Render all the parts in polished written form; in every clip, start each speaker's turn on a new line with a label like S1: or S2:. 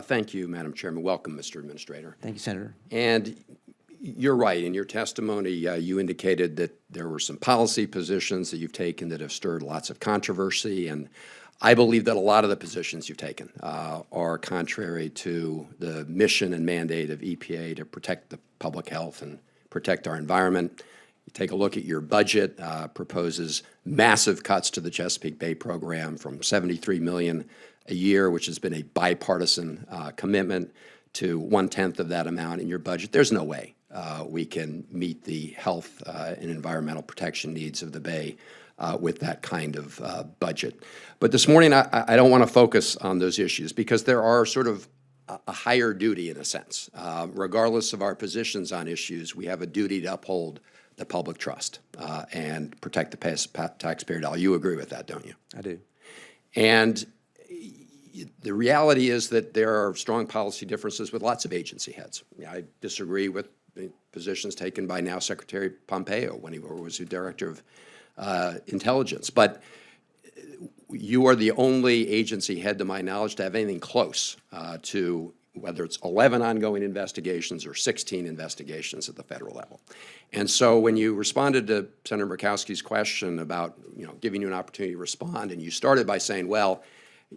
S1: Thank you, Madam Chairman. Welcome, Mr. Administrator.
S2: Thank you, Senator.
S1: And you're right. In your testimony, you indicated that there were some policy positions that you've taken that have stirred lots of controversy, and I believe that a lot of the positions you've taken are contrary to the mission and mandate of EPA to protect the public health and protect our environment. You take a look at your budget, proposes massive cuts to the Chesapeake Bay program from $73 million a year, which has been a bipartisan commitment, to 1/10 of that amount in your budget. There's no way we can meet the health and environmental protection needs of the Bay with that kind of budget. But this morning, I don't want to focus on those issues because there are sort of a higher duty in a sense. Regardless of our positions on issues, we have a duty to uphold the public trust and protect the taxpayer dollar. You agree with that, don't you?
S2: I do.
S1: And the reality is that there are strong policy differences with lots of agency heads. I disagree with the positions taken by now Secretary Pompeo when he was the director of intelligence. But you are the only agency head, to my knowledge, to have anything close to whether it's 11 ongoing investigations or 16 investigations at the federal level. And so when you responded to Senator Murkowski's question about, giving you an opportunity to respond, and you started by saying, well,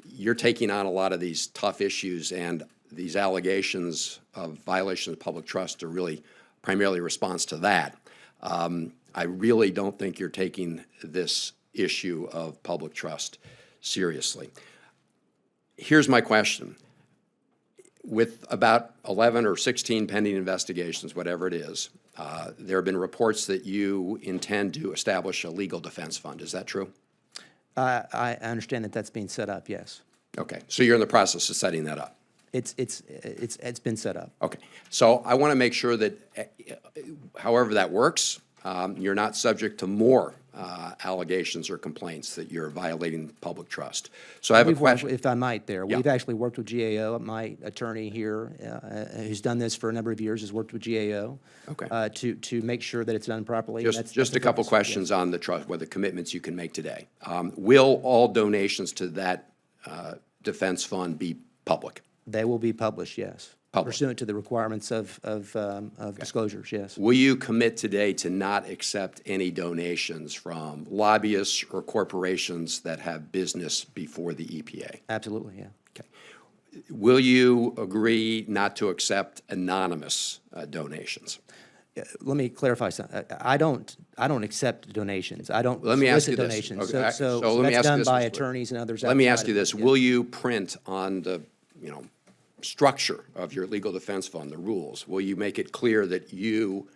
S1: you're taking on a lot of these tough issues, and these allegations of violation of public trust are really primarily a response to that. I really don't think you're taking this issue of public trust seriously. Here's my question. With about 11 or 16 pending investigations, whatever it is, there have been reports that you intend to establish a legal defense fund. Is that true?
S2: I understand that that's being set up, yes.
S1: Okay, so you're in the process of setting that up.
S2: It's been set up.
S1: Okay, so I want to make sure that however that works, you're not subject to more allegations or complaints that you're violating public trust. So I have a question.
S2: If I might there,
S1: Yeah.
S2: we've actually worked with GAO. My attorney here, who's done this for a number of years, has worked with GAO to make sure that it's done properly.
S1: Just a couple questions on the trust, what the commitments you can make today. Will all donations to that defense fund be public?
S2: They will be published, yes.
S1: Public.
S2: Pursuant to the requirements of disclosures, yes.
S1: Will you commit today to not accept any donations from lobbyists or corporations that have business before the EPA?
S2: Absolutely, yeah.
S1: Okay. Will you agree not to accept anonymous donations?
S2: Let me clarify something. I don't accept donations. I don't
S1: Let me ask you
S2: solicit
S1: this.
S2: donations.
S1: Okay.
S2: So
S1: let me
S2: that's
S1: ask you
S2: done
S1: this,
S2: by
S1: Mr.
S2: attorneys and others.
S1: Let me ask
S2: outside
S1: you
S2: of
S1: this.
S2: it.
S1: Will you print on the, structure of your legal defense fund, the rules, will you make it clear that you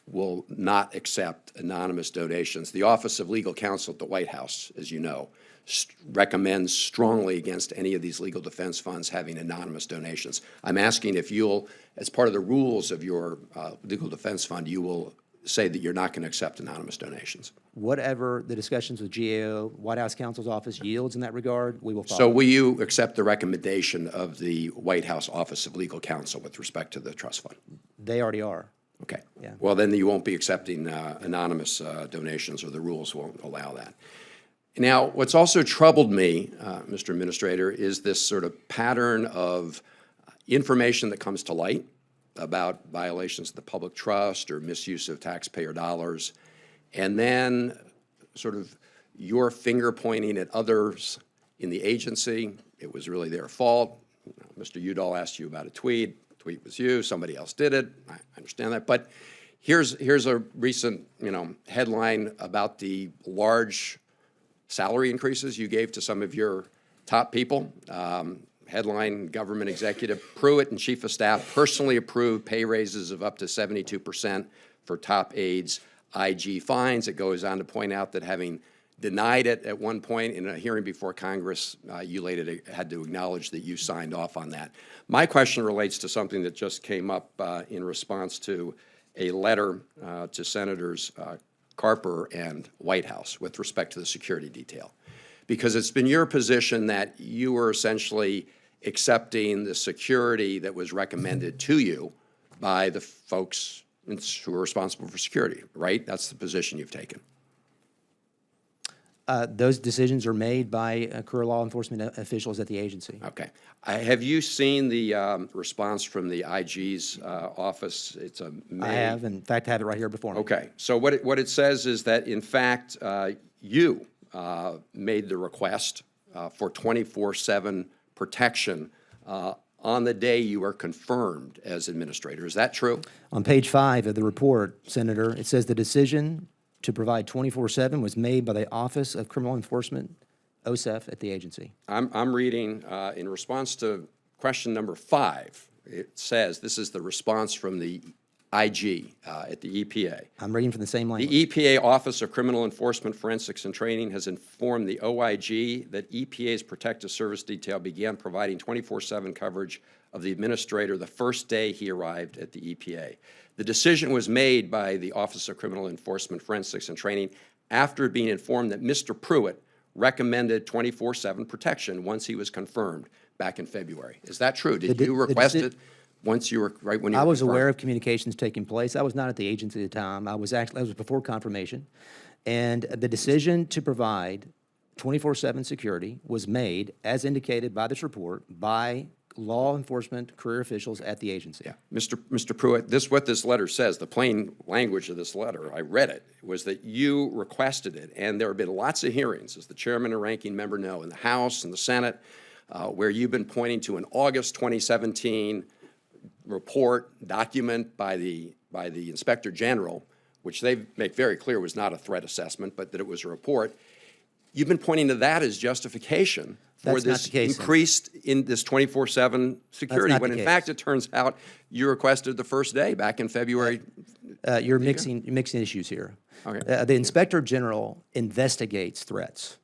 S1: will not accept anonymous donations? The Office of Legal Counsel at the White House, as you know, recommends strongly against any of these legal defense funds having anonymous donations. I'm asking if you'll, as part of the rules of your legal defense fund, you will say that you're not going to accept anonymous donations.
S2: Whatever the discussions with GAO, White House counsel's office yields in that regard, we will follow.
S1: So will you accept the recommendation of the White House Office of Legal Counsel with respect to the trust fund?
S2: They already are.
S1: Okay.
S2: Yeah.
S1: Well, then you won't be accepting anonymous donations, or the rules won't allow that. Now, what's also troubled me, Mr. Administrator, is this sort of pattern of information that comes to light about violations of the public trust or misuse of taxpayer dollars, and then sort of your finger pointing at others in the agency. It was really their fault. Mr. Udall asked you about a tweet. The tweet was you. Somebody else did it. I understand that. But here's a recent headline about the large salary increases you gave to some of your top people. Headline, government executive Pruitt and chief of staff personally approved pay raises of up to 72% for top aides. IG fines. It goes on to point out that having denied it at one point in a hearing before Congress, you later had to acknowledge that you signed off on that. My question relates to something that just came up in response to a letter to Senators Carper and Whitehouse with respect to the security detail. Because it's been your position that you were essentially accepting the security that was recommended to you by the folks who are responsible for security, right? That's the position you've taken.
S2: Those decisions are made by career law enforcement officials at the agency.
S1: Okay. Have you seen the response from the IG's office? It's a May.
S2: I have, in fact, I have it right here before me.
S1: Okay. So what it says is that, in fact, you made the request for 24/7 protection on the day you were confirmed as administrator. Is that true?
S2: On page 5 of the report, Senator, it says the decision to provide 24/7 was made by the Office of Criminal Enforcement, OSEF, at the agency.
S1: I'm reading in response to question number 5. It says this is the response from the IG at the EPA.
S2: I'm reading from the same language.
S1: The EPA Office of Criminal Enforcement, Forensics, and Training has informed the OIG that EPA's Protective Service Detail began providing 24/7 coverage of the administrator the first day he arrived at the EPA. The decision was made by the Office of Criminal Enforcement, Forensics, and Training after being informed that Mr. Pruitt recommended 24/7 protection once he was confirmed back in February. Is that true? Did you request it once you were, right when you were
S2: I was
S1: confirmed?
S2: aware of communications taking place. I was not at the agency at the time. I was before confirmation. And the decision to provide 24/7 security was made, as indicated by this report, by law enforcement career officials at the agency.
S1: Yeah, Mr. Pruitt, what this letter says, the plain language of this letter, I read it, was that you requested it, and there have been lots of hearings, as the chairman and ranking member know, in the House and the Senate, where you've been pointing to an August 2017 report, document by the Inspector General, which they make very clear was not a threat assessment, but that it was a report. You've been pointing to that as justification for
S2: That's not
S1: this
S2: the case,
S1: increased in this 24/7 security,
S2: not
S1: when
S2: the
S1: in
S2: case.
S1: fact it turns out you requested the first day back in February.
S2: You're mixing issues here.
S1: Okay.
S2: The Inspector General investigates threats.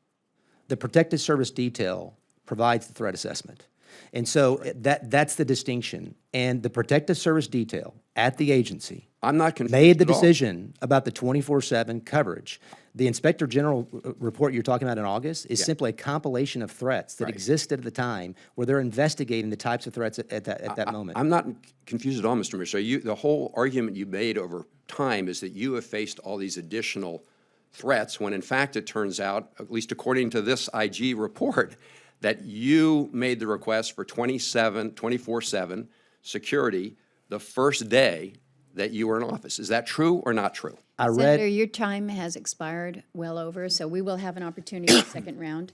S2: The Protective Service Detail provides the threat assessment. And so that's the distinction. And the Protective Service Detail at the agency
S1: I'm not confused
S2: made the
S1: at all.
S2: decision about the 24/7 coverage. The Inspector General report you're talking about in August is simply a compilation of threats that existed at the time, where they're investigating the types of threats at that moment.
S1: I'm not confused at all, Mr. Minister. The whole argument you made over time is that you have faced all these additional threats, when in fact it turns out, at least according to this IG report, that you made the request for 24/7 security the first day that you were in office. Is that true or not true?
S2: I
S3: Senator,
S2: read,
S3: your time has expired well over, so we will have an opportunity for the second round.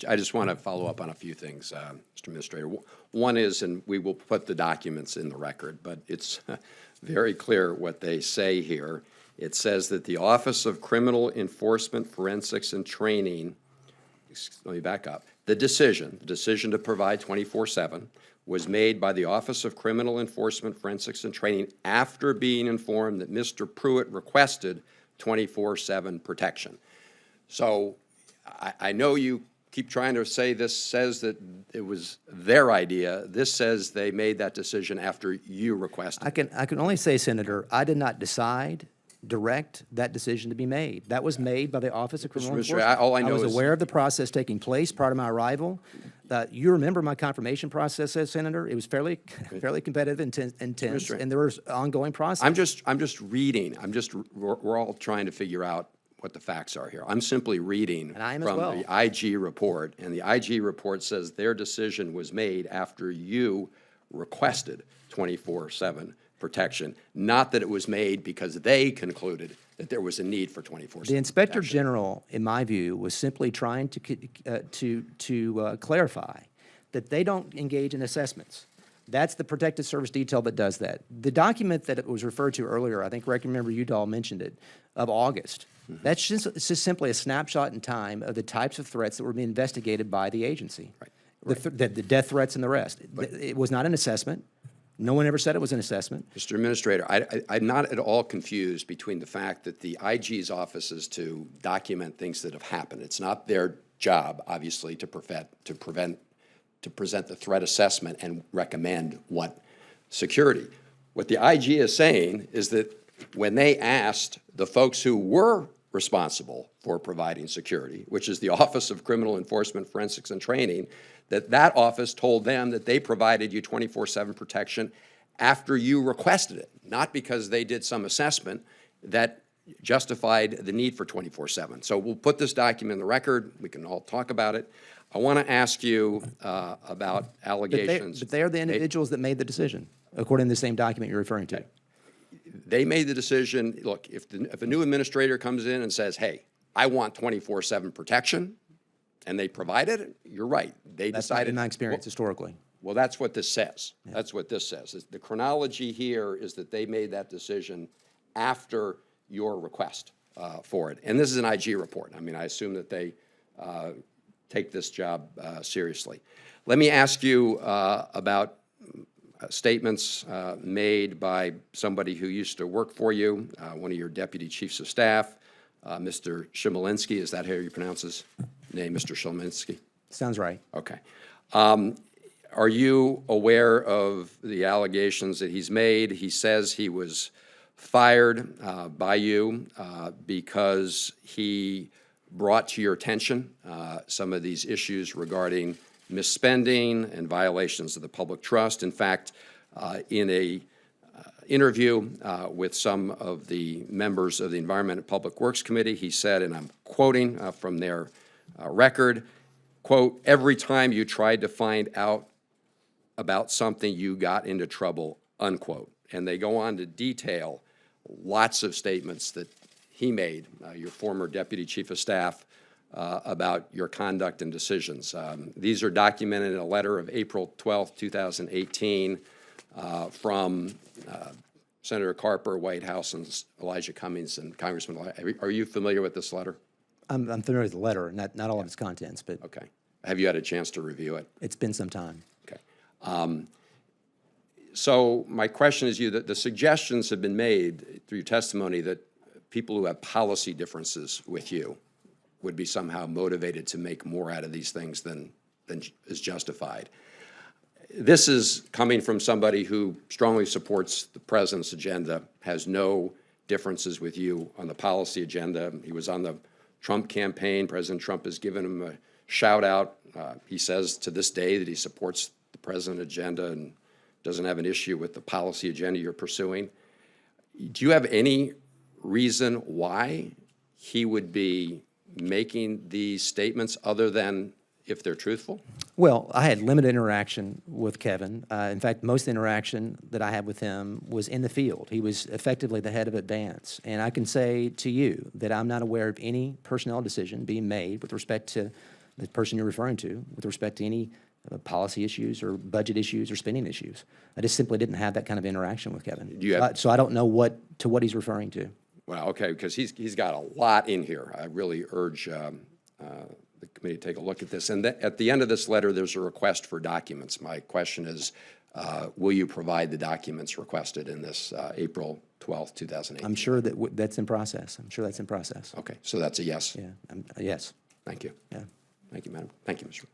S1: I just want to follow up on a few things, Mr. Administrator. One is, and we will put the documents in the record, but it's very clear what they say here. It says that the Office of Criminal Enforcement, Forensics, and Training, let me back up, the decision to provide 24/7 was made by the Office of Criminal Enforcement, Forensics, and Training after being informed that Mr. Pruitt requested 24/7 protection. So I know you keep trying to say this says that it was their idea. This says they made that decision after you requested.
S2: I can only say, Senator, I did not direct that decision to be made. That was made by the Office of Criminal
S1: Mr.
S2: Enforcement.
S1: all I know
S2: was
S1: is-
S2: aware of the process taking place prior to my arrival. You remember my confirmation process as Senator? It was fairly competitive, intense,
S1: Mr.
S2: and there was ongoing process.
S1: I'm just reading. We're all trying to figure out what the facts are here. I'm simply reading
S2: And I am as
S1: from
S2: well.
S1: the IG report, and the IG report says their decision was made after you requested 24/7 protection, not that it was made because they concluded that there was a need for 24/7
S2: The Inspector
S1: protection.
S2: General, in my view, was simply trying to clarify that they don't engage in assessments. That's the Protective Service Detail that does that. The document that it was referred to earlier, I think Ranking Member Udall mentioned it, of August, it's just simply a snapshot in time of the types of threats that were being investigated by the agency.
S1: Right.
S2: The death threats and the rest. It was not an assessment. No one ever said it was an assessment.
S1: Mr. Administrator, I'm not at all confused between the fact that the IG's office is to document things that have happened. It's not their job, obviously, to present the threat assessment and recommend what security. What the IG is saying is that when they asked the folks who were responsible for providing security, which is the Office of Criminal Enforcement, Forensics, and Training, that office told them that they provided you 24/7 protection after you requested it, not because they did some assessment, that justified the need for 24/7. So we'll put this document in the record. We can all talk about it. I want to ask you about allegations.
S2: But they are the individuals that made the decision, according to the same document you're referring to.
S1: They made the decision, look, if a new administrator comes in and says, hey, I want 24/7 protection, and they provided it, you're right. They
S2: That's not
S1: decided.
S2: been my experience historically.
S1: Well, that's what this says. That's what this says. The chronology here is that they made that decision after your request for it. And this is an IG report. I mean, I assume that they take this job seriously. Let me ask you about statements made by somebody who used to work for you, one of your deputy chiefs of staff, Mr. Shimolinski. Is that how you pronounce his name, Mr. Shimolinski?
S2: Sounds right.
S1: Okay. Are you aware of the allegations that he's made? He says he was fired by you because he brought to your attention some of these issues regarding misspending and violations of the public trust. In fact, in a interview with some of the members of the Environment and Public Works Committee, he said, and I'm quoting from their record, quote, every time you tried to find out about something, you got into trouble, unquote. And they go on to detail lots of statements that he made, your former deputy chief of staff, about your conduct and decisions. These are documented in a letter of April 12th, 2018, from Senator Carper, White House, and Elijah Cummings, and Congressman. Are you familiar with this letter?
S2: I'm familiar with the letter, not all of its contents, but
S1: Okay. Have you had a chance to review it?
S2: it's been some time.
S1: Okay. So my question is that the suggestions have been made through your testimony that people who have policy differences with you would be somehow motivated to make more out of these things than is justified. This is coming from somebody who strongly supports the president's agenda, has no differences with you on the policy agenda. He was on the Trump campaign. President Trump has given him a shout out. He says to this day that he supports the president's agenda and doesn't have an issue with the policy agenda you're pursuing. Do you have any reason why he would be making these statements other than if they're truthful?
S2: Well, I had limited interaction with Kevin. In fact, most of the interaction that I had with him was in the field. He was effectively the head of Advance. And I can say to you that I'm not aware of any personnel decision being made with respect to the person you're referring to, with respect to any policy issues or budget issues or spending issues. I just simply didn't have that kind of interaction with Kevin.
S1: Do you have-
S2: So I don't know what he's referring to.
S1: Well, okay, because he's got a lot in here. I really urge the committee to take a look at this. And at the end of this letter, there's a request for documents. My question is, will you provide the documents requested in this April 12th, 2018?
S2: I'm sure that that's in process. I'm sure that's in process.
S1: Okay, so that's a yes?
S2: Yeah, yes.
S1: Thank you.
S2: Yeah.
S1: Thank you, madam. Thank you, Mr.